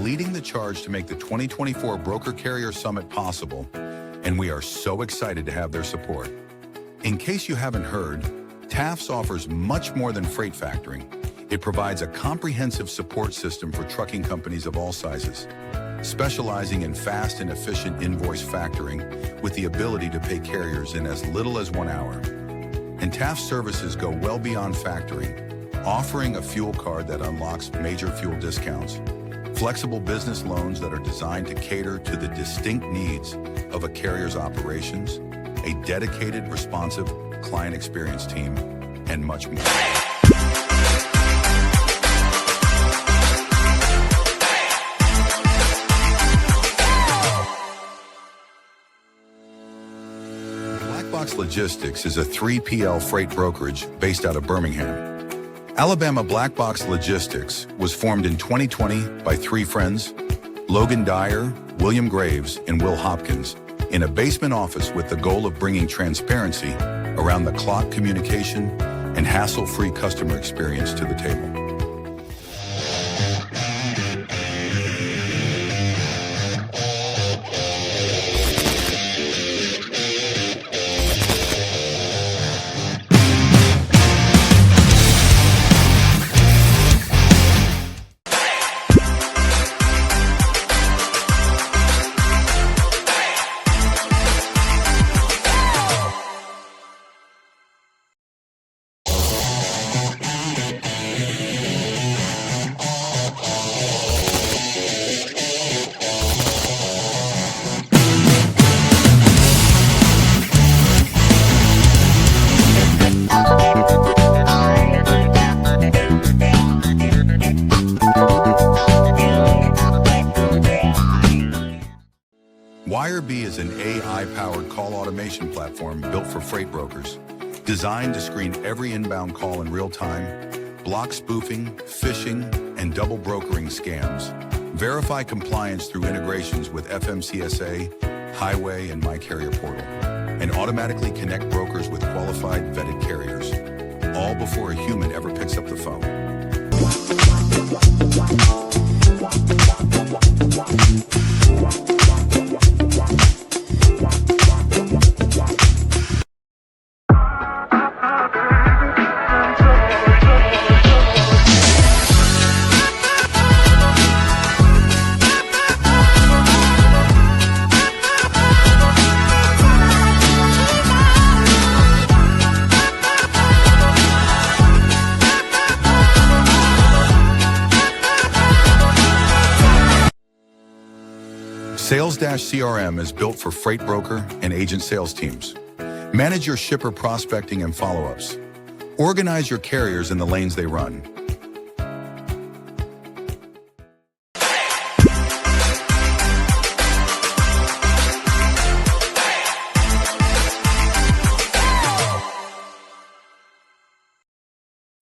leading the charge to make the 2024 Broker Carrier Summit possible, and we are so excited to have their support. In case you haven't heard, TAFS offers much more than freight factoring. It provides a comprehensive support system for trucking companies of all sizes, specializing in fast and efficient invoice factoring with the ability to pay carriers in as little as 1 hour. And TAFS services go well beyond factoring, offering a fuel card that unlocks major fuel discounts, flexible business loans that are designed to cater to the distinct needs of a carrier's operations, a dedicated, responsive client experience team, and much more. Blackbox Logistics is a 3PL freight brokerage based out of Birmingham, Alabama. Blackbox Logistics was formed in 2020 by 3 friends, Logan Dyer, William Graves, and Will Hopkins, in a basement office with the goal of bringing transparency around the clock communication and hassle-free customer experience to the table. WireB is an AI-powered call automation platform built for freight brokers, designed to screen every inbound call in real time, block spoofing, phishing, and double brokering scams, verify compliance through integrations with FMCSA, Highway, and My Carrier Portal, and automatically connect brokers with qualified, vetted carriers, all before a human ever picks up the phone. Sales-CRM is built for freight broker and agent sales teams. Manage your shipper prospecting and follow-ups. Organize your carriers in the lanes they run.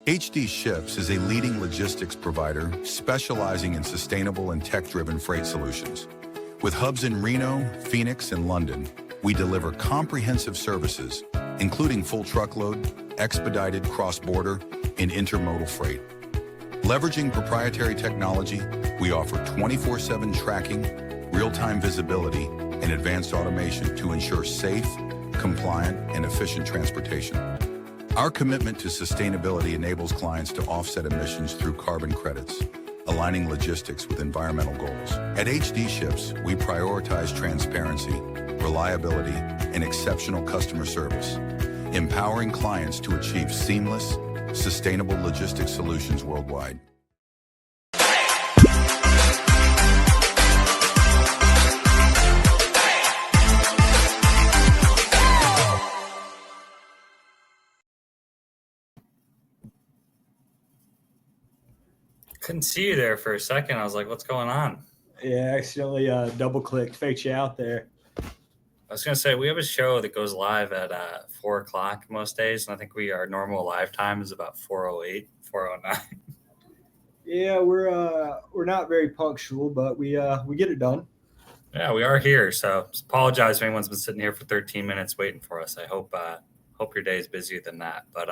HD Ships is a leading logistics provider specializing in sustainable and tech-driven freight solutions. With hubs in Reno, Phoenix, and London, we deliver comprehensive services, including full truckload, expedited cross-border, and intermodal freight. Leveraging proprietary technology, we offer 24/7 tracking, real-time visibility, and advanced automation to ensure safe, compliant, and efficient transportation. Our commitment to sustainability enables clients to offset emissions through carbon credits, aligning logistics with environmental goals. At HD Ships, we prioritize transparency, reliability, and exceptional customer service, empowering clients to achieve seamless, sustainable logistics solutions worldwide. Couldn't see you there for a second. I was like, what's going on? Yeah, I accidentally double-clicked, faked you out there. I was going to say, we have a show that goes live at 4 o'clock most days, and I think our normal live time is about 4:08, 4:09. Yeah, we're not very punctual, but we get it done. Yeah, we are here, so apologize if anyone's been sitting here for 13 minutes waiting for us. I hope your day is busier than that. But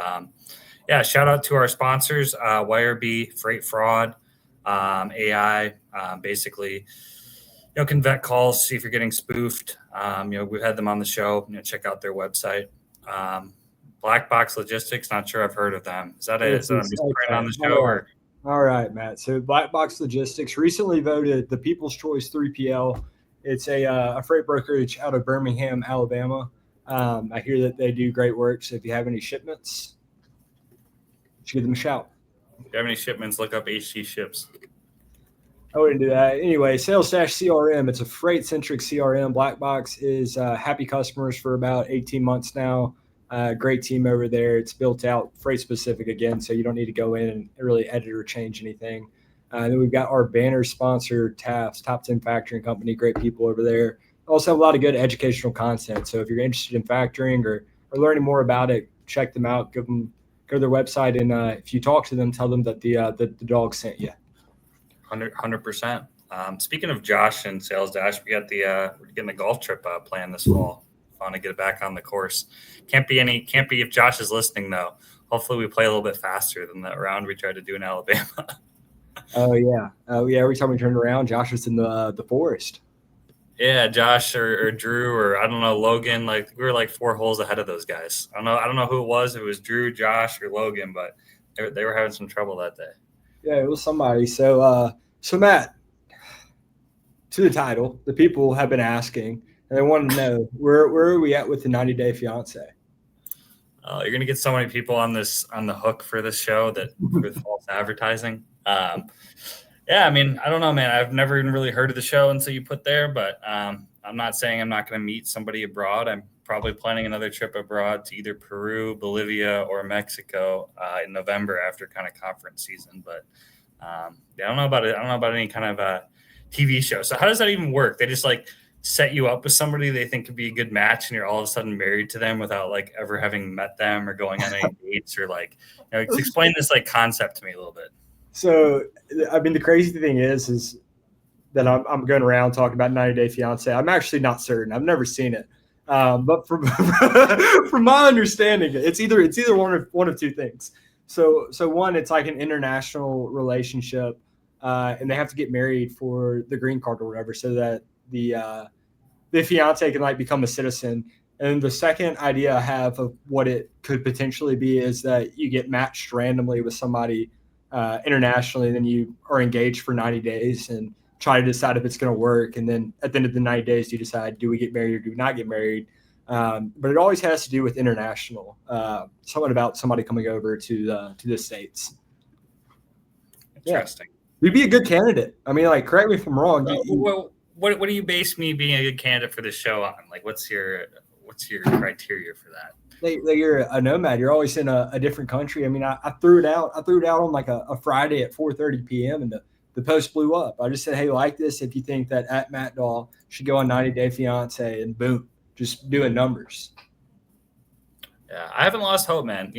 yeah, shout out to our sponsors, WireB, Freight Fraud, AI, basically, can vet calls, see if you're getting spoofed. We've had them on the show. Check out their website. Black Box Logistics. Not sure I've heard of them. Is that a misprint on the show? Or? All right, Matt. So Black Box Logistics recently voted the People's Choice 3PL. It's a freight brokerage out of Birmingham, Alabama. I hear that they do great work. So if you have any shipments, you should give them a shout. If you have any shipments, look up HT Ships. I wouldn't do that. Anyway, Sales Dash CRM. It's a freight-centric CRM. Black Box is happy customers for about 18 months now. Great team over there. It's built out freight-specific again, so you don't need to go in and really edit or change anything. Then we've got our banner sponsor, TAF's Top 10 Factoring Company. Great people over there. Also have a lot of good educational content. So if you're interested in factoring or learning more about it, check them out. Go to their website, and if you talk to them, tell them that the Dawgs sent you. 100%. Speaking of Josh and Sales Dash, we're getting a golf trip planned this fall. Fun to get back on the course. Can't be if Josh is listening though. Hopefully we play a little bit faster than that round we tried to do in Alabama. Oh yeah. Every time we turned around, Josh was in the forest. Yeah, Josh or Drew or I don't know, Logan. Like we were like 4 holes ahead of those guys. I don't know who it was. If it was Drew, Josh, or Logan, but they were having some trouble that day. Yeah, it was somebody. So Matt, to the title, the people have been asking, and they want to know where are we at with the 90-day fiance? You're gonna get so many people on the hook for this show that with false advertising. Yeah, I mean, I don't know, man. I've never even really heard of the show until you put there, but I'm not saying I'm not going to meet somebody abroad. I'm probably planning another trip abroad to either Peru, Bolivia, or Mexico in November after kind of conference season. But I don't know about it. I don't know about any kind of TV show. So how does that even work? They just like set you up with somebody they think could be a good match, and you're all of a sudden married to them without like ever having met them or going on any dates or like, explain this like concept to me a little bit. So, I mean, the crazy thing is that I'm going around talking about 90-Day Fiancé. I'm actually not certain. I've never seen it. But from my understanding, it's either one of two things. So one, it's like an international relationship, and they have to get married for the green card or whatever, so that the fiance can like become a citizen. And the second idea I have of what it could potentially be is that you get matched randomly with somebody internationally, and then you are engaged for 90 days and try to decide if it's going to work. And then at the end of the 90 days, you decide, do we get married or do we not get married? But it always has to do with international, something about somebody coming over to the States. Interesting. Yeah. You'd be a good candidate. I mean, like, correct me if I'm wrong. Well, what do you base me being a good candidate for this show on? Like, what's your criteria for that? You're a nomad. You're always in a different country. I mean, I threw it out. I threw it out on like a Friday at 4:30 p.m. and the post blew up. I just said, hey, like this, if you think that at Matt Daw should go on 90-Day Fiance, and boom, just doing numbers. Yeah, I haven't lost hope, man.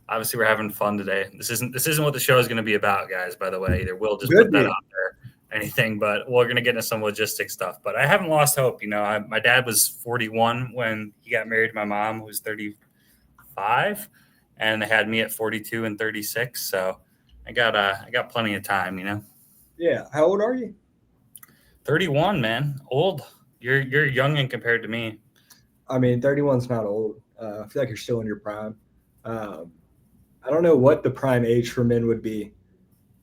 Obviously we're having fun today. This isn't what the show is going to be about, guys. By the way, either we'll just put that out there. Anything, but we're going to get into some logistic stuff. But I haven't lost hope. My dad was 41 when he got married to my mom, who was 35, and they had me at 42 and 36. So I got plenty of time, Yeah. How old are you? 31, man. Old. You're young and compared to me. I mean, 31's not old. I feel like you're still in your prime. I don't know what the prime age for men would be.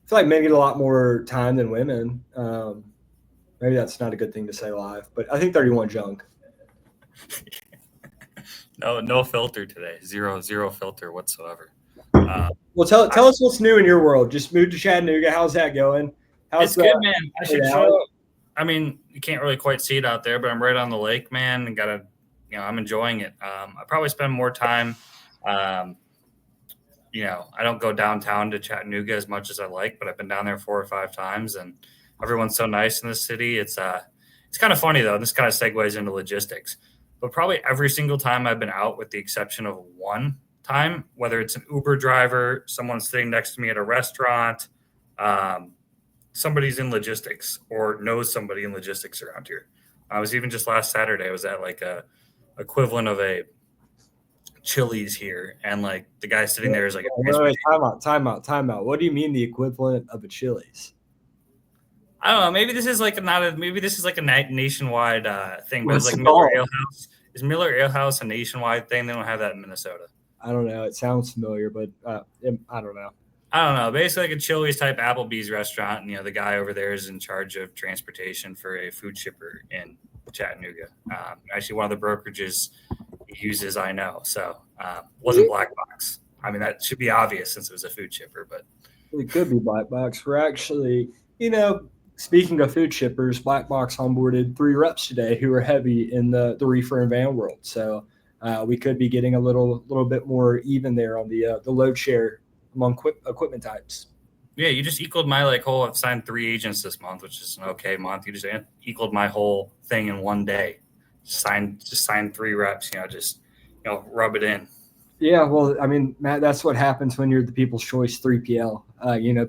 I feel like men get a lot more time than women. Maybe that's not a good thing to say live, but I think 31's young. No filter today. Zero filter whatsoever. Well, tell us what's new in your world. Just moved to Chattanooga. How's that going? It's good, man. I should show. I mean, you can't really quite see it out there, but I'm right on the lake, man, and I'm enjoying it. I probably spend more time. I don't go downtown to Chattanooga as much as I like, but I've been down there 4 or 5 times, and everyone's so nice in the city. It's kind of funny though. This kind of segues into logistics, but probably every single time I've been out, with the exception of one time, whether it's an Uber driver, someone sitting next to me at a restaurant, somebody's in logistics or knows somebody in logistics around here. I was even just last Saturday, I was at like a equivalent of a Chili's here, and like the guy sitting there is like, Wait, time out. What do you mean the equivalent of a Chili's? I don't know. Maybe this is like maybe this is like a nationwide thing, but it's What's like it Miller called? Ale House. Is Miller Ale House a nationwide thing? They don't have that in Minnesota. I don't know. It sounds familiar, but I don't know. I don't know. Basically, like a Chili's type Applebee's restaurant. And, the guy over there is in charge of transportation for a food shipper in Chattanooga. Actually, one of the brokerages he uses, I know. So wasn't Black Box. I mean, that should be obvious since it was a food shipper, but It could be Black Box. We're actually, speaking of food shippers, Black Box onboarded 3 reps today who are heavy in the reefer and van world. So we could be getting a little bit more even there on the load share among equipment types. yeah, you just equaled my whole. I've signed 3 agents this month, which is an okay month. You just equaled my whole thing in one day. Just signed 3 reps. Rub it in. Yeah, well, I mean, Matt, that's what happens when you're the People's Choice 3PL.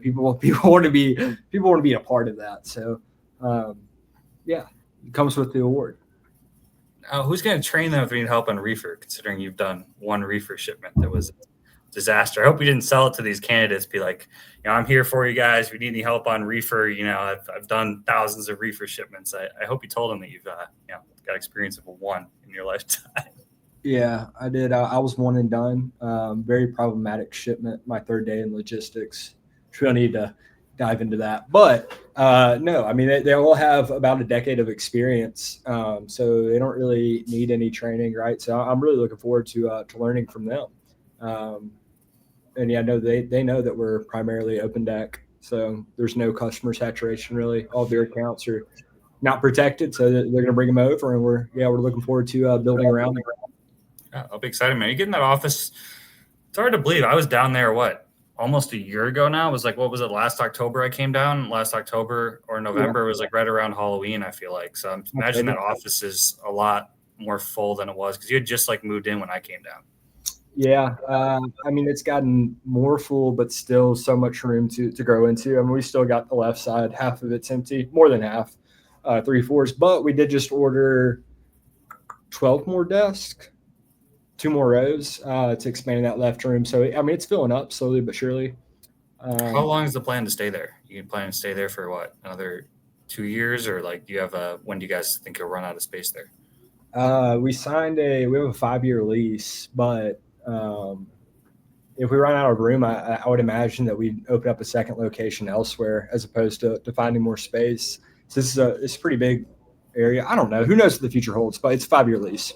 People want to be a part of that. So, yeah, it comes with the award. Who's going to train them if they need help on reefer? Considering you've done 1 reefer shipment that was disaster. I hope you didn't sell it to these candidates. Be like, I'm here for you guys. If you need any help on reefer, I've done thousands of reefer shipments. I hope you told them that you've got experience of 1 in your lifetime. Yeah, I did. I was one and done. Very problematic shipment. My 3rd day in logistics. We don't need to dive into that, but no, I mean they all have about a decade of experience, so they don't really need any training, right? So I'm really looking forward to learning from them. And yeah, no, they know that we're primarily open deck, so there's no customer saturation really. All their accounts are not protected, so they're going to bring them over, and we're looking forward to building around them. Yeah, I'll be excited, man. You get in that office. It's hard to believe. I was down there almost a year ago now. It was what was it, last October I came down? Last October or November. It was right around Halloween, I feel like. So I'm imagining that office is a lot more full than it was because you had just moved in when I came down. Yeah, I mean, it's gotten more full, but still so much room to grow into. I mean, we still got the left side, half of it's empty, more than half, 3/4. But we did just order 12 more desks, 2 more rows to expand that left room. So, I mean, it's filling up slowly but surely. How long is the plan to stay there? You plan to stay there for what, another 2 years, or do you have when do you guys think you'll run out of space there? We have a 5-year lease, but if we run out of room, I would imagine that we'd open up a second location elsewhere as opposed to finding more space. So it's a pretty big area. I don't know. Who knows what the future holds, but it's a 5-year lease.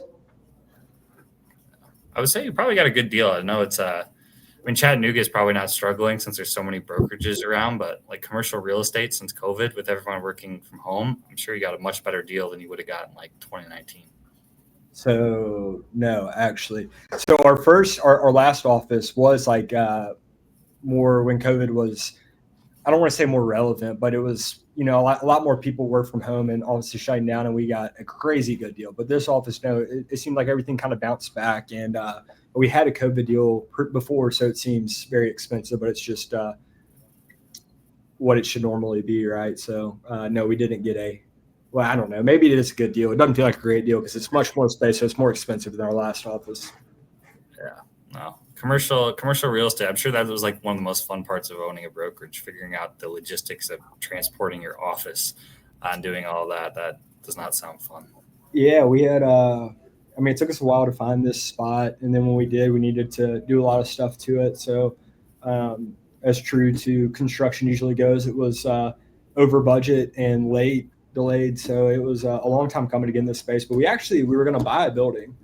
I would say you probably got a good deal. I know it's Chattanooga is probably not struggling since there's so many brokerages around, but commercial real estate since COVID with everyone working from home, I'm sure you got a much better deal than you would have gotten 2019. So no, actually. So our last office was more when COVID was, I don't want to say more relevant, but it was, a lot more people work from home and obviously shutting down, and we got a crazy good deal. But this office, no, it seemed like everything kind of bounced back, and we had a COVID deal before, so it seems very expensive, but it's just what it should normally be, right? So no, we didn't get well, I don't know. Maybe it is a good deal. It doesn't feel like a great deal because it's much more space, so it's more expensive than our last office. Yeah, no. Commercial real estate. I'm sure that was one of the most fun parts of owning a brokerage, figuring out the logistics of transporting your office and doing all that. That does not sound fun. Yeah, we had. It took us a while to find this spot, and then when we did, we needed to do a lot of stuff to it. So, as true to construction usually goes, it was over budget and delayed. So it was a long time coming to get in this space. But we were going to buy a building.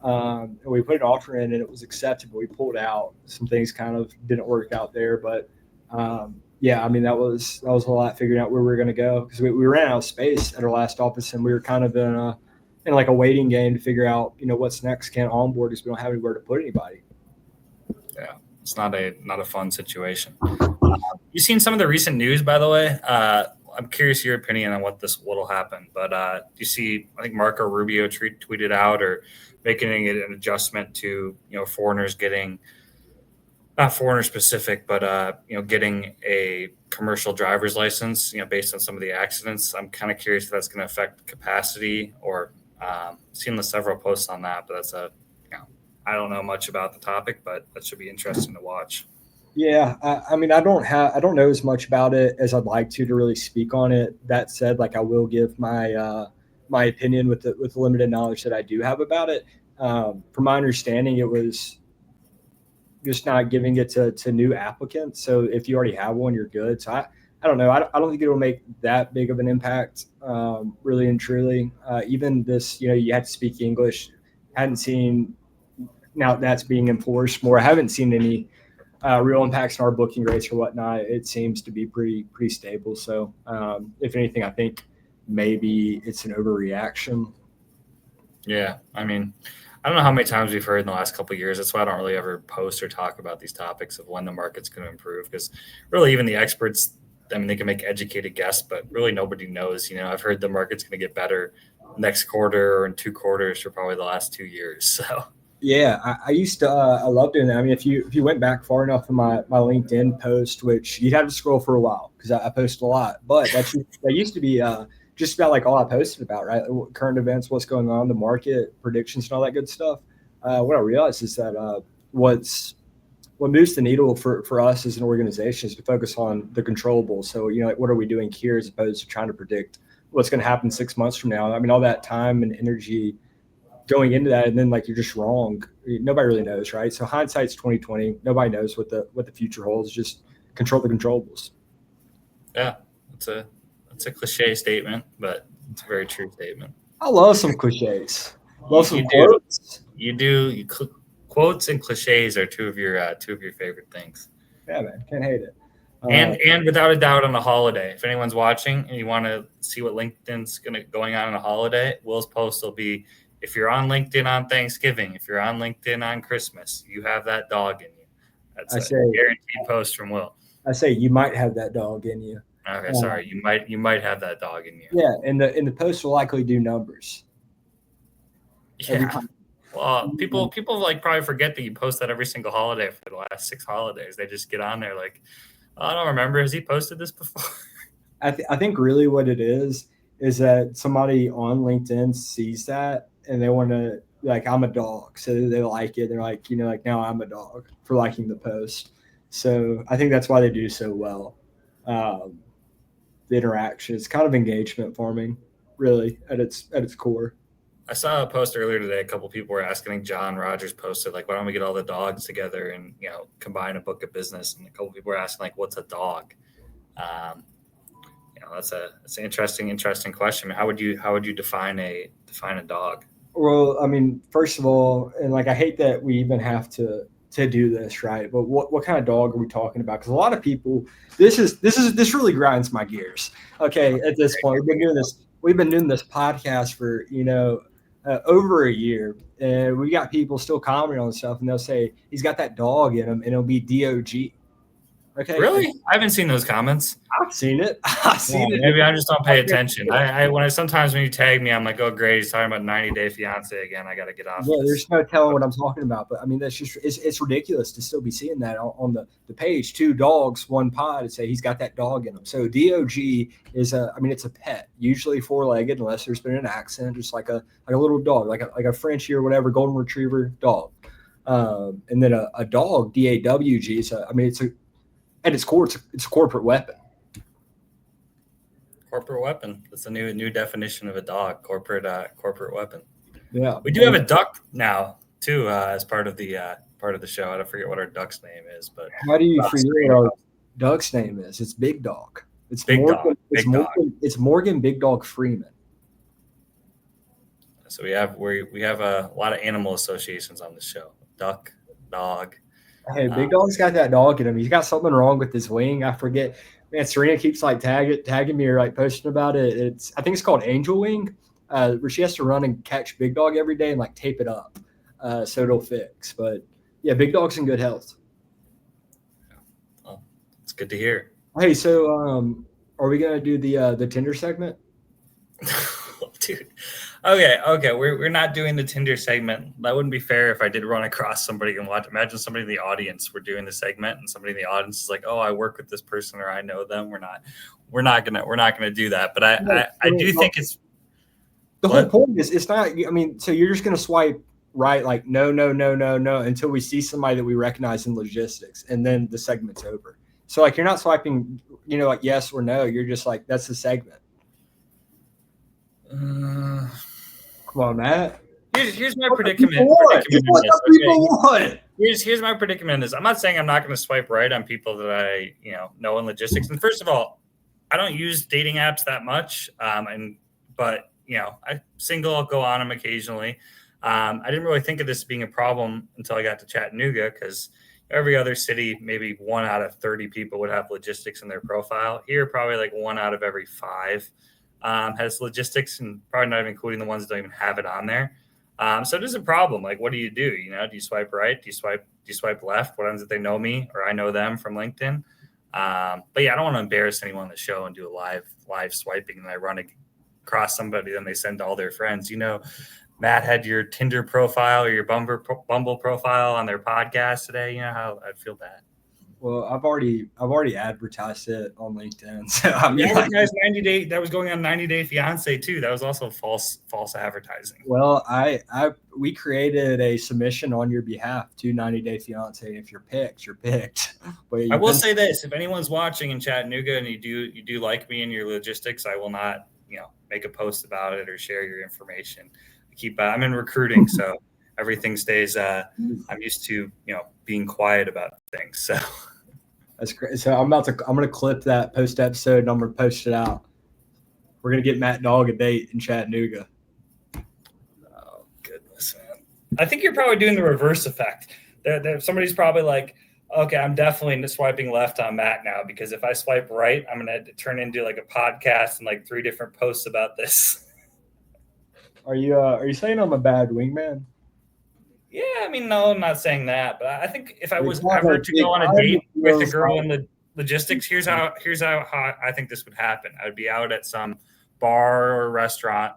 And we put an offer in and it was accepted, but we pulled out. Some things kind of didn't work out there, but that was a lot figuring out where we were going to go because we ran out of space at our last office and we were kind of in a waiting game to figure out what's next. Can't onboard because we don't have anywhere to put anybody. Yeah, it's not a fun situation. You seen some of the recent news, by the way? I'm curious your opinion on what'll happen, but do you see? I think Marco Rubio tweeted out or making an adjustment to foreigners getting, not foreigner specific, but getting a commercial driver's license based on some of the accidents. I'm kind of curious if that's going to affect capacity or seen several posts on that, but that's I don't know much about the topic, but that should be interesting to watch. Yeah, I mean, I don't know as much about it as I'd like to really speak on it. That said, like I will give my opinion with the limited knowledge that I do have about it. From my understanding, it was just not giving it to new applicants. So if you already have one, you're good. So I don't know. I don't think it will make that big of an impact, really and truly. Even this, you had to speak English. Hadn't seen now that's being enforced more. I haven't seen any real impacts on our booking rates or whatnot. It seems to be pretty stable. So if anything, I think maybe it's an overreaction. Yeah, I mean, I don't know how many times we've heard in the last couple of years. That's why I don't really ever post or talk about these topics of when the market's going to improve, because really even the experts, I mean, they can make educated guess, but really nobody knows. I've heard the market's going to get better next quarter or in 2 quarters for probably the last 2 years. So Yeah, I used to. I love doing that. I mean, if you went back far enough in my LinkedIn post, which you'd have to scroll for a while because I post a lot, but that used to be just about like all I posted about, right? Current events, what's going on, the market predictions, and all that good stuff. What I realized is that what moves the needle for us as an organization is to focus on the controllables. So like what are we doing here as opposed to trying to predict what's going to happen 6 months from now. I mean, all that time and energy going into that, and then like you're just wrong. Nobody really knows, right? So hindsight's 2020. Nobody knows what the future holds. Just control the controllables. yeah, it's a cliche statement, but it's a very true statement. I love some cliches. Love some You quotes. do. Quotes and cliches are two of your favorite things. Yeah, man, can't hate it. And without a doubt, on a holiday, if anyone's watching and you want to see what LinkedIn's going on a holiday, Will's post will be, if you're on LinkedIn on Thanksgiving, if you're on LinkedIn on Christmas, you have that dog in you. That's a guaranteed post from Will. I say you might have that dog in you. Okay, sorry, you might have that dog in you. Yeah, and the post will likely do numbers. Yeah. Well, people like probably forget that you post that every single holiday for the last 6 holidays. They just get on there like, oh, I don't remember. Has he posted this before? I think really what it is that somebody on LinkedIn sees that and they want to, like, I'm a dog, so they like it. They're like, like, now I'm a dog for liking the post. So I think that's why they do so well. The interaction, it's kind of engagement farming, really, at its core. I saw a post earlier today. A couple people were asking. I think John Rogers posted, like, why don't we get all the dogs together and combine a book of business? And a couple people were asking, like, what's a dog? That's an interesting question. I mean, how would you define a dog? Well, I mean, first of all, and like I hate that we even have to do this, right? But what kind of dog are we talking about? Because a lot of people, this really grinds my gears. Okay, at this point, we've been doing this podcast for over a year, and we got people still commenting on stuff, and they'll say he's got that dog in him, and it'll be DOG. Okay, really? I haven't seen those comments. I've seen it. I've seen it. Maybe I just don't pay attention. Sometimes when you tag me, I'm like, oh great, he's talking about 90 Day Fiance again. I got to get off. Yeah, there's no telling what I'm talking about, but I mean that's just it's ridiculous to still be seeing that on the page. 2 dogs, 1 pod, and say he's got that dog in him. So DOG is it's a pet, usually 4-legged, unless there's been an accident, just like a little dog, like a Frenchie or whatever, golden retriever dog. And then a dog, DAWG. It's at its core, it's a corporate weapon. Corporate weapon. That's a new definition of a dog. Corporate weapon. Yeah, we do have a duck now too, as part of the show. I don't forget what our duck's name is, but how do you forget what our duck's name is? It's Big Dog. It's Big Morgan, Dog. It's Big Morgan, Dog. It's Morgan Big Dog Freeman. So we have a lot of animal associations on the show. Duck, dog. Hey, Big Dog's got that dog in him. He's got something wrong with his wing. I forget. Man, Serena keeps like tagging me or like posting about it. I think it's called Angel Wing, where she has to run and catch Big Dog every day and like tape it up, so it'll fix. But yeah, Big Dog's in good health. Well, it's good to hear. Hey, so are we gonna do the Tinder segment? Dude. Okay. We're not doing the Tinder segment. That wouldn't be fair if I did run across somebody and watch. Imagine somebody in the audience, we're doing the segment, and somebody in the audience is like, "Oh, I work with this person or I know them." We're not gonna do that. But I do think it's the whole point is it's not. I mean, so you're just gonna swipe right, like no, until we see somebody that we recognize in logistics, and then the segment's over. So like you're not swiping, like yes or no. You're just like, that's the segment. Come on, Matt. Here's my predicament. Here's my predicament is I'm not saying I'm not going to swipe right on people that I know in logistics. And first of all, I don't use dating apps that much. But I single, I'll go on them occasionally. I didn't really think of this being a problem until I got to Chattanooga, because every other city, maybe 1 out of 30 people would have logistics in their profile. Here, probably like 1 out of every 5 has logistics, and probably not even including the ones that don't even have it on there. So it is a problem. Like, what do? Do you swipe right? Do you swipe left? What happens if they know me or I know them from LinkedIn? But yeah, I don't want to embarrass anyone on the show and do a live swiping, and I run across somebody, then they send to all their friends. Matt had your Tinder profile or your Bumble profile on their podcast today. How I'd feel bad. Well, I've already advertised it on LinkedIn. So advertised 90 day. That was going on 90 Day Fiance too. That was also false advertising. Well, we created a submission on your behalf to 90 Day Fiance. If you're picked, you're picked. But I will say this: if anyone's watching in Chattanooga and you do like me and your logistics, I will not make a post about it or share your information. I'm in recruiting, so everything stays. I'm used to being quiet about things. So. That's great. So I'm going to clip that post episode and I'm going to post it out. We're going to get Matt Dawg a date in Chattanooga. Oh, goodness, man. I think you're probably doing the reverse effect. Somebody's probably like, okay, I'm definitely swiping left on Matt now, because if I swipe right, I'm going to turn into like a podcast and like 3 different posts about this. Are you saying I'm a bad wingman? Yeah, I mean, no, I'm not saying that, but I think if I was ever to go on a date with a girl in the logistics, here's how I think this would happen. I would be out at some bar or restaurant,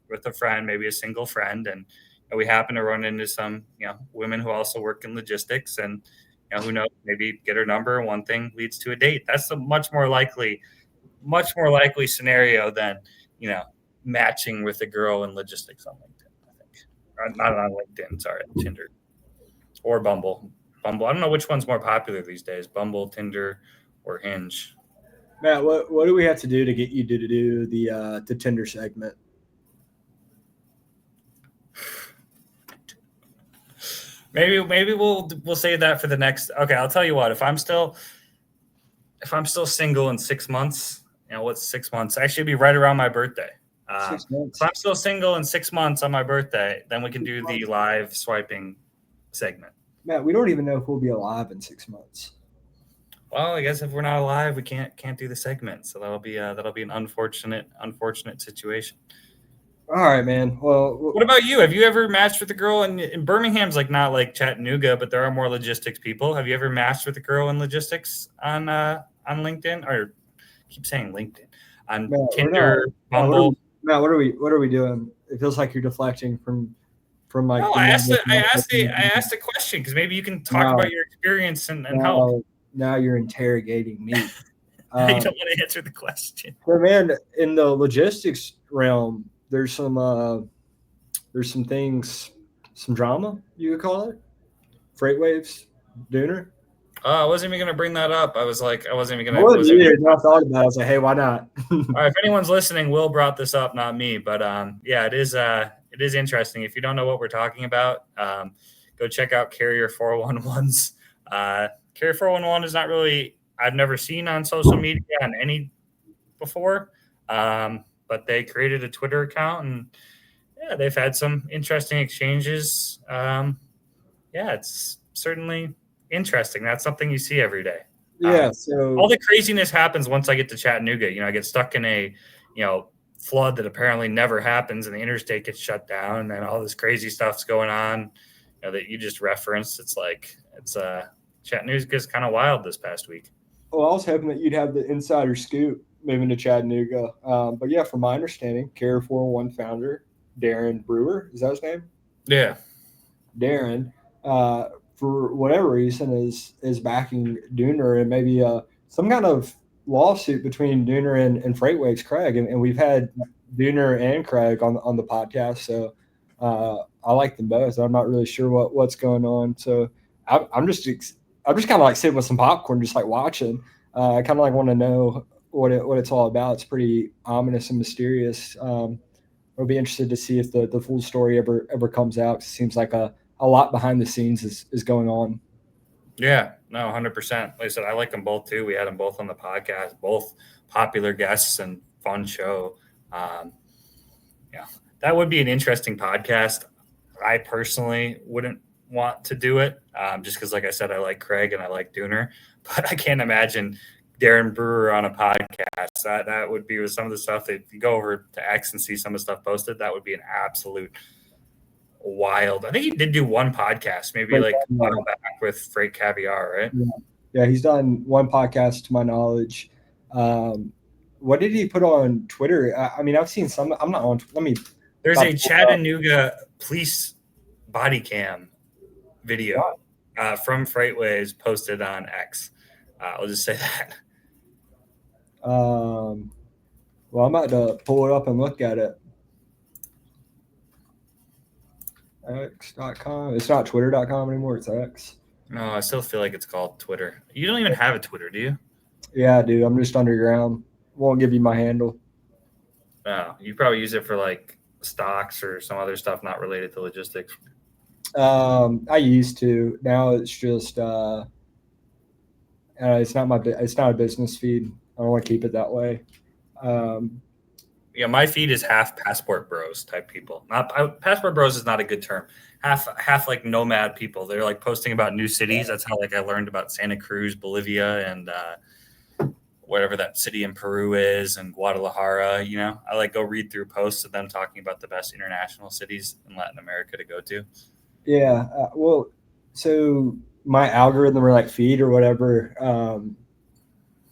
with a friend, maybe a single friend, and we happen to run into some, women who also work in logistics, and who knows, maybe get her number, and one thing leads to a date. That's a much more likely scenario than matching with a girl in logistics on LinkedIn. Not on LinkedIn, sorry, Tinder or Bumble. I don't know which one's more popular these days, Bumble, Tinder, or Hinge. Matt, what do we have to do to get you to do the Tinder segment? Maybe we'll save that for the next. Okay, I'll tell you what. If I'm still single in 6 months, what's 6 months? Actually, it'd be right around my birthday. If I'm still single in 6 months on my birthday, then we can do the live swiping segment. Matt, we don't even know if we'll be alive in 6 months. Well, I guess if we're not alive, we can't do the segment. So that'll be an unfortunate situation. All right, man. Well, what about you? Have you ever matched with a girl in Birmingham's like not like Chattanooga, but there are more logistics people. Have you ever matched with a girl in logistics on LinkedIn, or keep saying LinkedIn, on Tinder, Bumble? Matt, what are we doing? It feels like you're deflecting from like. No, I asked a question because maybe you can talk about your experience and help. Now you're interrogating me. You don't want to answer the question. Well, man, in the logistics realm, there's some things, some drama, you could call it. Freight waves, Dooner. I wasn't even going to bring that up. I was like, I wasn't even going to. I thought about it. I was like, hey, why not? All right, if anyone's listening, Will brought this up, not me. But yeah, it is interesting. If you don't know what we're talking about, go check out Carrier 411's. Carrier 411 is not really, I've never seen on social media on any before, but they created a Twitter account, and yeah, they've had some interesting exchanges. Yeah, it's certainly interesting. That's something you see every day. Yeah. So all the craziness happens once I get to Chattanooga. I get stuck in a, flood that apparently never happens, and the interstate gets shut down, and then all this crazy stuff's going on, that you just referenced. It's Chattanooga's kind of wild this past week. Well, I was hoping that you'd have the insider scoop moving to Chattanooga. But yeah, from my understanding, Carrier 401 founder Darren Brewer, is that his name? Yeah. Darren, for whatever reason, is backing Dooner, and maybe some kind of lawsuit between Dooner and FreightWaves Craig. And we've had Dooner and Craig on the podcast. So I like them both. I'm not really sure what's going on. So I'm just kind of like sitting with some popcorn, just like watching. I kind of like want to know what it's all about. It's pretty ominous and mysterious. I'll be interested to see if the full story ever comes out. It seems like a lot behind the scenes is going on. Yeah, no, 100%. Like I said, I like them both too. We had them both on the podcast, both popular guests and fun show. Yeah, that would be an interesting podcast. I personally wouldn't want to do it just because, like I said, I like Craig and I like Dooner, but I can't imagine Darren Brewer on a podcast. That would be with some of the stuff that if you go over to X and see some of the stuff posted, that would be an absolute wild. I think he did do one podcast, maybe Freight like a Caviar. while back with Freight Caviar, right? Yeah, he's done one podcast to my knowledge. What did he put on Twitter? I mean, I've seen some. I'm not on. Let me. There's a Chattanooga police body cam video from Freightways posted on X. I'll just say that. Well, I'm about to pull it up and look at it. X.com. It's not Twitter.com anymore. It's X. No, I still feel like it's called Twitter. You don't even have a Twitter, do you? Yeah, dude. I'm just underground. Won't give you my handle. No, you probably use it for like stocks or some other stuff not related to logistics. I used to. Now it's just it's not a business feed. I don't want to keep it that way. Yeah, my feed is half Passport Bros type people. Not Passport Bros is not a good term. Half like nomad people. They're like posting about new cities. That's how like I learned about Santa Cruz, Bolivia, and whatever that city in Peru is, and Guadalajara. You know, I like go read through posts of them talking about the best international cities in Latin America to go to. Yeah. Well, so my algorithm or like feed or whatever,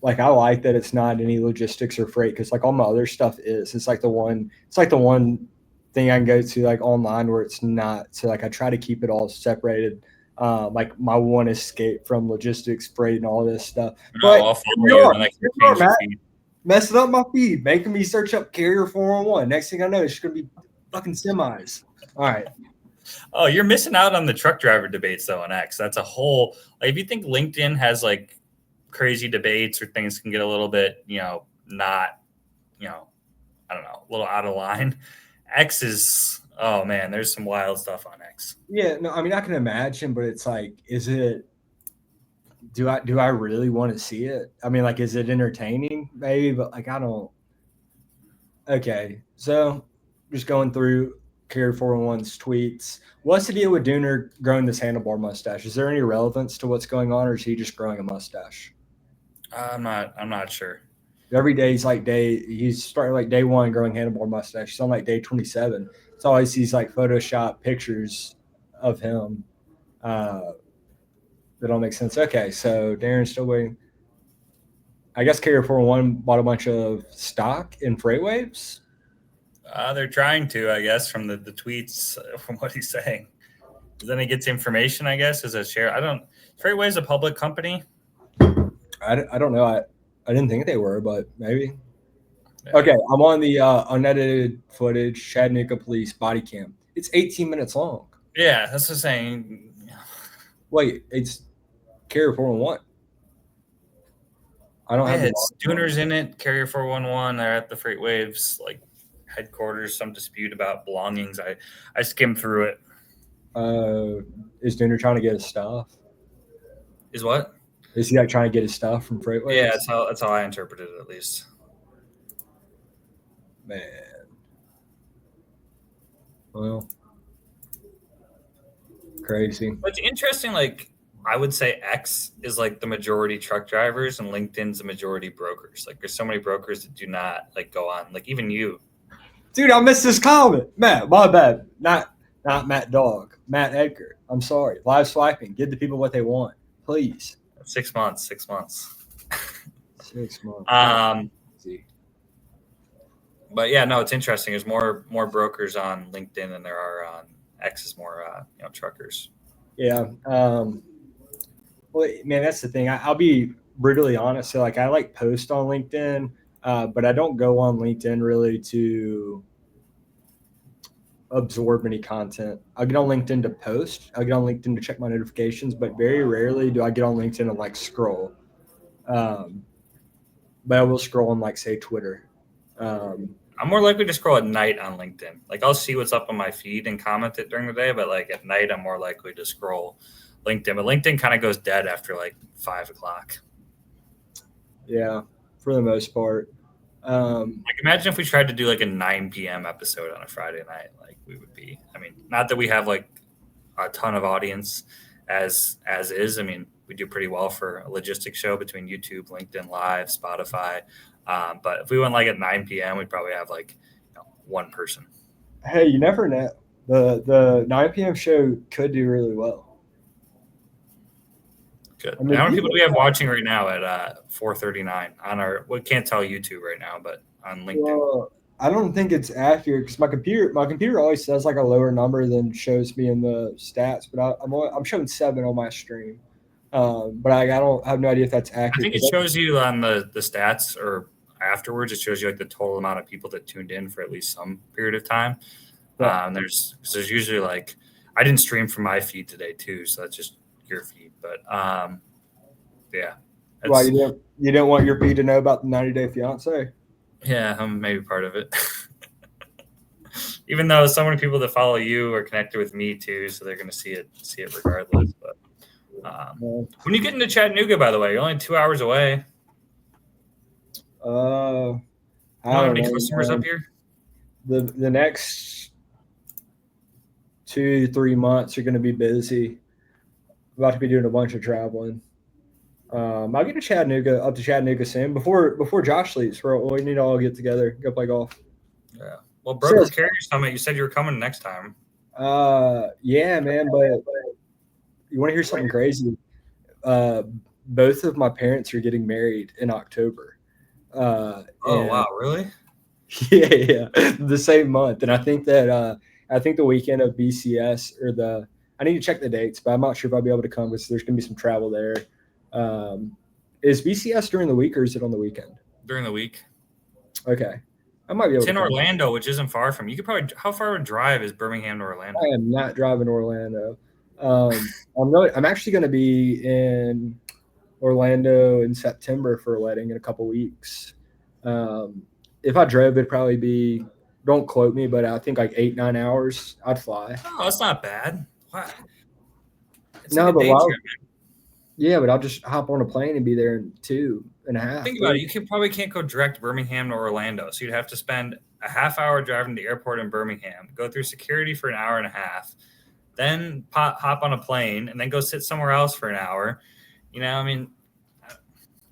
like I like that it's not any logistics or freight because like all my other stuff is. It's like the one thing I can go to like online where it's not. So like I try to keep it all separated. Like my one escape from logistics, freight, and all this stuff. No, I'll follow you and I can change the feed. Messing up my feed, making me search up Carrier 411. Next thing I know, it's gonna be fucking semis. All right. Oh, you're missing out on the truck driver debates though on X. That's a whole. Like, if you think LinkedIn has like crazy debates or things can get a little bit, not, I don't know, a little out of line. X is, oh man, there's some wild stuff on X. Yeah, no, I mean I can imagine, but it's like, do I really want to see it? I mean, like, is it entertaining? Maybe, but like I don't. Okay, so just going through Carrier 411's tweets. What's the deal with Dooner growing this handlebar mustache? Is there any relevance to what's going on, or is he just growing a mustache? I'm not sure. Every day he's starting like day one growing handlebar mustache. He's on like day 27. It's always these like Photoshop pictures of him. That don't make sense. Okay, so Darren's still waiting. I guess Carrier 401 bought a bunch of stock in Freightways. They're trying to, I guess, from the tweets, from what he's saying. Then he gets information, I guess, as a share. Freightway is a public company. I don't know. I didn't think they were, but maybe. Yeah. Okay, I'm on the unedited footage, Chattanooga police body cam. It's 18 minutes long. Yeah, that's what I'm saying. Wait, it's Carrier 411. I don't have it's Dooner's in it, Carrier 411. They're at the Freightwaves like headquarters, some dispute about belongings. I skimmed through it. Is Dooner trying to get his stuff? Is what? Is he like trying to get his stuff from Freightways? Yeah, that's how I interpreted it, at least. Man. Well, crazy. But it's interesting, like I would say X is like the majority truck drivers and LinkedIn's the majority brokers. Like there's so many brokers that do not like go on, like even you. Dude, I missed this comment. Matt, my bad. Not Matt Dog. Matt Edgar. I'm sorry. Live swiping. Give the people what they want. Please. 6 months. 6 months. But yeah, no, it's interesting. There's more brokers on LinkedIn than there are on X is more truckers. Yeah. Well, man, that's the thing. I'll be brutally honest. So like I like post on LinkedIn, but I don't go on LinkedIn really to absorb any content. I get on LinkedIn to post. I get on LinkedIn to check my notifications, but very rarely do I get on LinkedIn and like scroll. But I will scroll on like say Twitter. I'm more likely to scroll at night on LinkedIn. Like I'll see what's up on my feed and comment it during the day, but like at night I'm more likely to scroll LinkedIn. But LinkedIn kind of goes dead after like 5 o'clock. Yeah, for the most part. Like imagine if we tried to do like a 9 p.m. episode on a Friday night. Like we would be. I mean, not that we have like a ton of audience as is. I mean, we do pretty well for a logistics show between YouTube, LinkedIn Live, Spotify. But if we went like at 9 p.m., we'd probably have like one person. Hey, you never know. The 9 p.m. show could do really well. Good. I mean, how many people do we have watching right now at 4:39 on our? We can't tell YouTube right now, but on LinkedIn. Well, I don't think it's accurate because my computer always says like a lower number than shows me in the stats. But I'm showing 7 on my stream. But I have no idea if that's accurate. I think it shows you on the stats or afterwards. It shows you like the total amount of people that tuned in for at least some period of time. Yeah. There's usually like I didn't stream from my feed today too, so that's just your feed. But yeah. Why you don't want your feed to know about the 90-day fiance? Yeah, I'm maybe part of it. Even though so many people that follow you are connected with me too, so they're going to see it regardless. But when you get into Chattanooga, by the way, you're only 2 hours away. I don't have any customers up here. The next 2-3 months are going to be busy. I'm about to be doing a bunch of traveling. I'll get up to Chattanooga soon before Josh leaves. We need to all get together, go play golf. Yeah. Well, Broker Carrier Summit, you said you were coming next time. Yeah, man. But you want to hear something crazy? Both of my parents are getting married in October. Wow, really? Yeah, the same month. And I think the weekend of BCS or I need to check the dates, but I'm not sure if I'll be able to come because there's going to be some travel there. Is BCS during the week or is it on the weekend? During the week. Okay. I might be able It's in Orlando, which isn't far from you. Could probably, how far of a drive is Birmingham to Orlando? I am not driving to Orlando. I'm actually going to be in Orlando in September for a wedding in a couple weeks. If I drove, it'd probably be, don't quote me, but I think like 8-9 hours. I'd fly. Oh, that's not bad. Wow. No, but yeah, but I'll just hop on a plane and be there in 2.5. Think about it. You probably can't go direct Birmingham to Orlando. So you'd have to spend a half hour driving to the airport in Birmingham, go through security for an hour and a half, then hop on a plane, and then go sit somewhere else for an hour. I mean,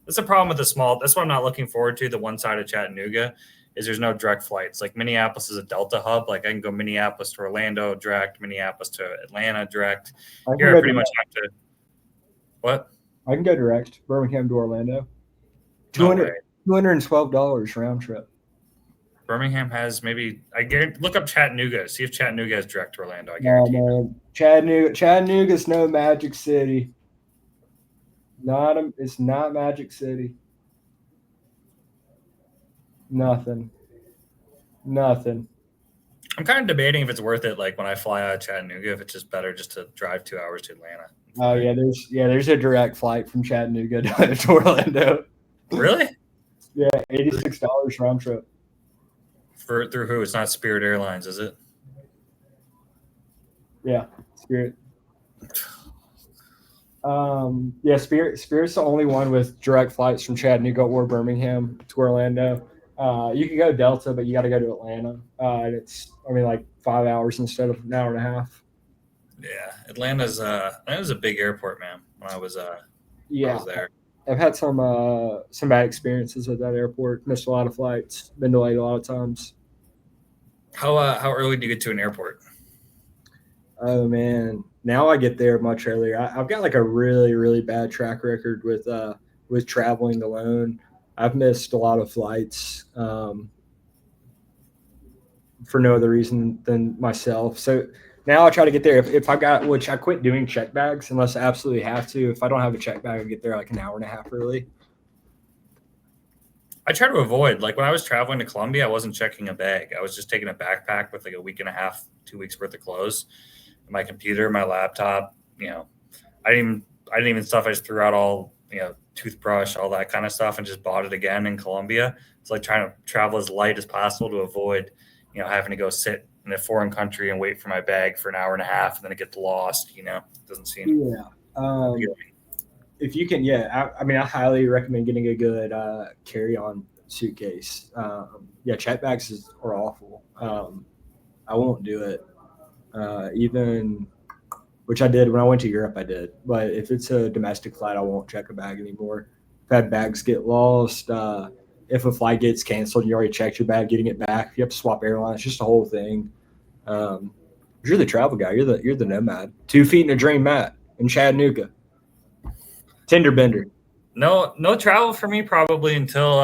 that's a problem with the small. That's what I'm not looking forward to. The one side of Chattanooga is there's no direct flights. Like Minneapolis is a Delta hub. Like I can go Minneapolis to Orlando direct, Minneapolis to Atlanta direct. Here I pretty much have to. What? I can go direct, Birmingham to Orlando. $212 round trip. Birmingham has maybe look up Chattanooga. See if Chattanooga has direct to Orlando. I guarantee. Man. Chattanooga's no Magic City. It's not Magic City. Nothing. I'm kind of debating if it's worth it. Like when I fly out of Chattanooga, if it's just better just to drive 2 hours to Atlanta. Oh yeah, there's a direct flight from Chattanooga to Orlando. Really? Yeah, $86 round trip. Through who? It's not Spirit Airlines, is it? Yeah, Spirit. Yeah, Spirit's the only one with direct flights from Chattanooga or Birmingham to Orlando. You can go Delta, but you got to go to Atlanta. And it's like 5 hours instead of an hour and a half. Yeah, Atlanta's a big airport, man. When I was there. I've had some bad experiences at that airport. Missed a lot of flights. Been delayed a lot of times. How early do you get to an airport? Oh man, now I get there much earlier. I've got like a really, really bad track record with traveling alone. I've missed a lot of flights for no other reason than myself. So now I try to get there. If I got, which I quit doing check bags unless I absolutely have to. If I don't have a check bag, I get there like an hour and a half early. I try to avoid, like when I was traveling to Colombia, I wasn't checking a bag. I was just taking a backpack with like a week and a half, 2 weeks worth of clothes, my computer, my laptop. I didn't even stuff. I just threw out all, toothbrush, all that kind of stuff, and just bought it again in Colombia. It's like trying to travel as light as possible to avoid, having to go sit in a foreign country and wait for my bag for an hour and a half, and then it gets lost. It doesn't seem. Yeah. If you can, I mean, I highly recommend getting a good carry-on suitcase. Check bags are awful. I won't do it. Even, which I did when I went to Europe, I did. But if it's a domestic flight, I won't check a bag anymore. I've had bags get lost. If a flight gets canceled, you already checked your bag, getting it back. If you have to swap airlines, it's just a whole thing. You're the travel guy. You're the nomad. 2 feet in a dream mat in Chattanooga. Tinder bender. No travel for me probably until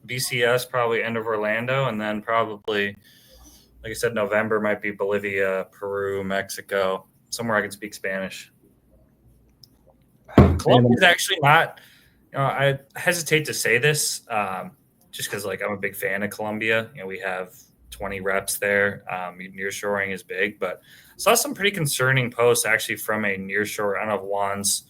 BCS, probably end of Orlando, and then probably, like I said, November might be Bolivia, Peru, Mexico, somewhere I can speak Spanish. Colombia is actually not. I hesitate to say this, just because like I'm a big fan of Colombia. We have 20 reps there. Nearshoring is big, but I saw some pretty concerning posts actually from a nearshore. I don't know if Juan's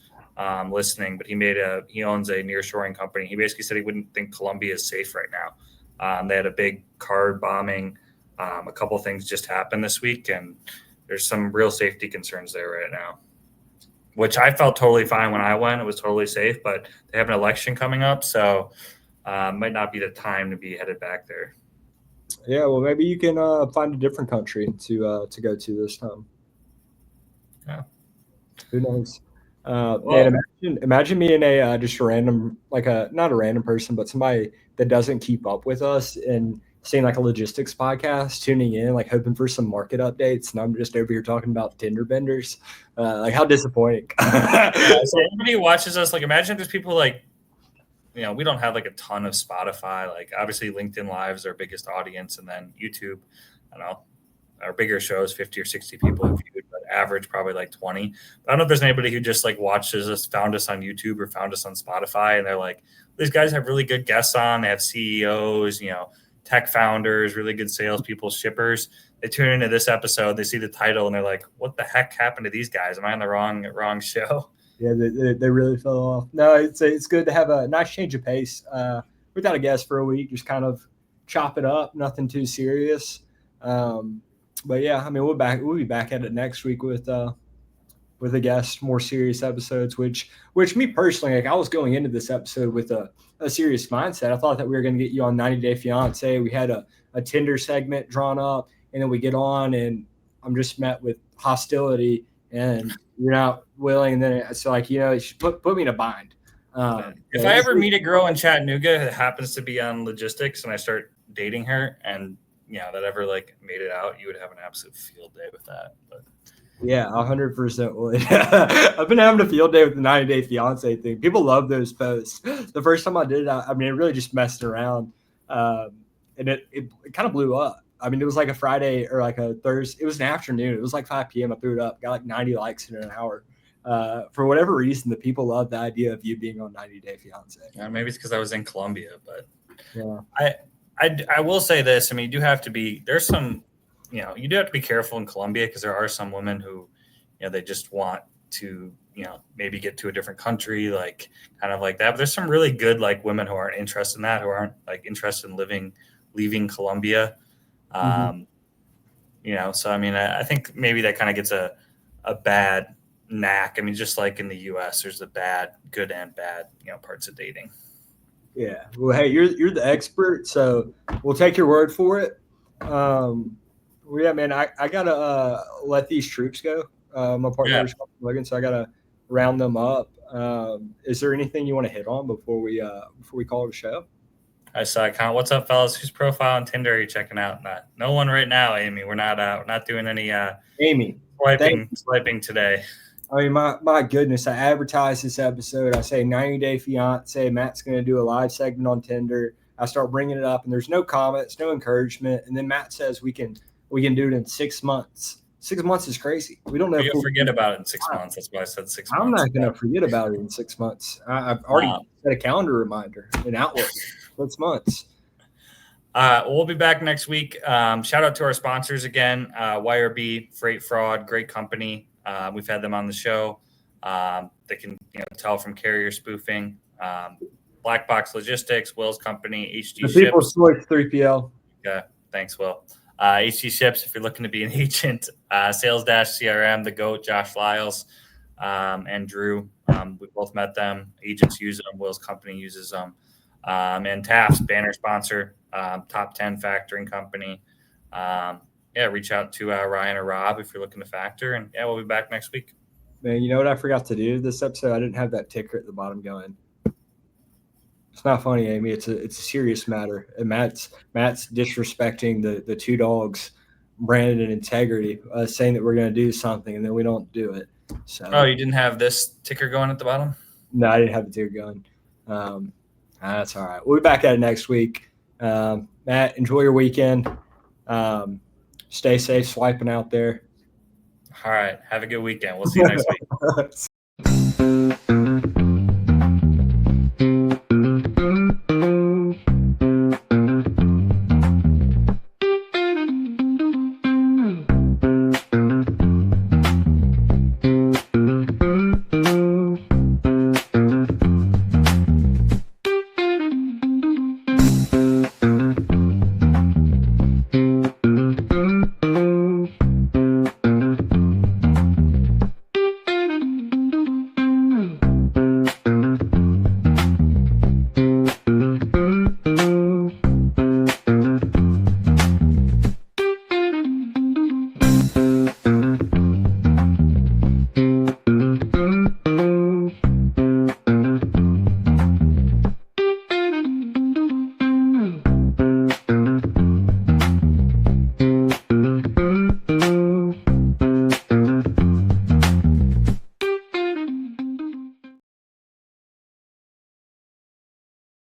listening, but he owns a nearshoring company. He basically said he wouldn't think Colombia is safe right now. They had a big car bombing. A couple of things just happened this week, and there's some real safety concerns there right now, which I felt totally fine when I went. It was totally safe, but they have an election coming up, so might not be the time to be headed back there. Yeah, well, maybe you can find a different country to go to this time. Yeah. Who knows? Man, imagine me and just a random, not a random person, but somebody that doesn't keep up with us and seeing like a logistics podcast, tuning in, like hoping for some market updates, and I'm just over here talking about Tinder benders. Like how disappointing. So everybody who watches us, like imagine if there's people like, we don't have like a ton of Spotify. Like obviously LinkedIn Live's our biggest audience, and then YouTube, I don't know, our bigger shows, 50 or 60 people have viewed, but average probably like 20. But I don't know if there's anybody who just like watches us, found us on YouTube or found us on Spotify, and they're like, these guys have really good guests on. They have CEOs, tech founders, really good salespeople, shippers. They tune into this episode, they see the title, and they're like, what the heck happened to these guys? Am I on the wrong show? Yeah, they really fell off. No, it's good to have a nice change of pace. Without a guest for a week, just kind of chop it up, nothing too serious. But yeah, I mean, we'll be back at it next week with a guest, more serious episodes, which me personally, like I was going into this episode with a serious mindset. I thought that we were going to get you on 90 Day Fiancé. We had a Tinder segment drawn up, and then we get on and I'm just met with hostility and you're not willing. And then it's like, you should put me in a bind. If I ever meet a girl in Chattanooga that happens to be on logistics and I start dating her and that ever like made it out, you would have an absolute field day with that. But yeah, 100% would. I've been having a field day with the 90 Day Fiancé thing. People love those posts. The first time I did it, I mean, it really just messed around. And it kind of blew up. I mean, it was like a Friday or like a Thursday. It was an afternoon. It was like 5 p.m. I threw it up. Got like 90 likes in an hour. For whatever reason, the people love the idea of you being on 90 Day Fiancé. Yeah, maybe it's because I was in Colombia, but yeah. I will say this. I mean, you do have to be careful in Colombia because there are some women who, they just want to, maybe get to a different country, like kind of like that. But there's some really good like women who aren't interested in that, who aren't like interested in leaving Colombia. So I mean, I think maybe that kind of gets a bad knack. I mean, just like in the U.S., there's the good and bad, parts of dating. Yeah. Well, hey, you're the expert, so we'll take your word for it. Well, yeah, man, I gotta let these troops go. My partner is Logan, so I gotta round them up. Is there anything you want to hit on before we call it a show? I saw account. What's up, fellas? Whose profile on Tinder are you checking out? No one right now, Amy. We're not doing any Amy swiping today. I mean, my goodness, I advertise this episode. I say 90 Day Fiancé. Matt's going to do a live segment on Tinder. I start bringing it up, and there's no comments, no encouragement. And then Matt says we can do it in 6 months. 6 months is crazy. We don't know. You'll forget about it in 6 months. That's why I said 6 months. I'm not going to forget about it in 6 months. I've already set a calendar reminder in Outlook. 6 months. We'll be back next week. Shout out to our sponsors again. YRB Freight Fraud, great company. We've had them on the show. They can tell from carrier spoofing. Black Box Logistics, Will's company, HG The Ships. People's Choice 3PL. Yeah, thanks, Will. HG Ships, if you're looking to be an agent. Sales Dash CRM, the GOAT, Josh Lyles, and Drew. We both met them. Agents use them. Will's company uses them. And Taft's banner sponsor, top 10 factoring company. Reach out to Ryan or Rob if you're looking to factor. And we'll be back next week. Man, you know what I forgot to do this episode? I didn't have that ticker at the bottom going. It's not funny, Amy. It's a serious matter. And Matt's disrespecting the two dogs, brand and integrity, saying that we're going to do something and then we don't do it. So. Oh, you didn't have this ticker going at the bottom? No, I didn't have the ticker going. That's all right. We'll be back at it next week. Matt, enjoy your weekend. Stay safe swiping out there. All right. Have a good weekend. We'll see you next week.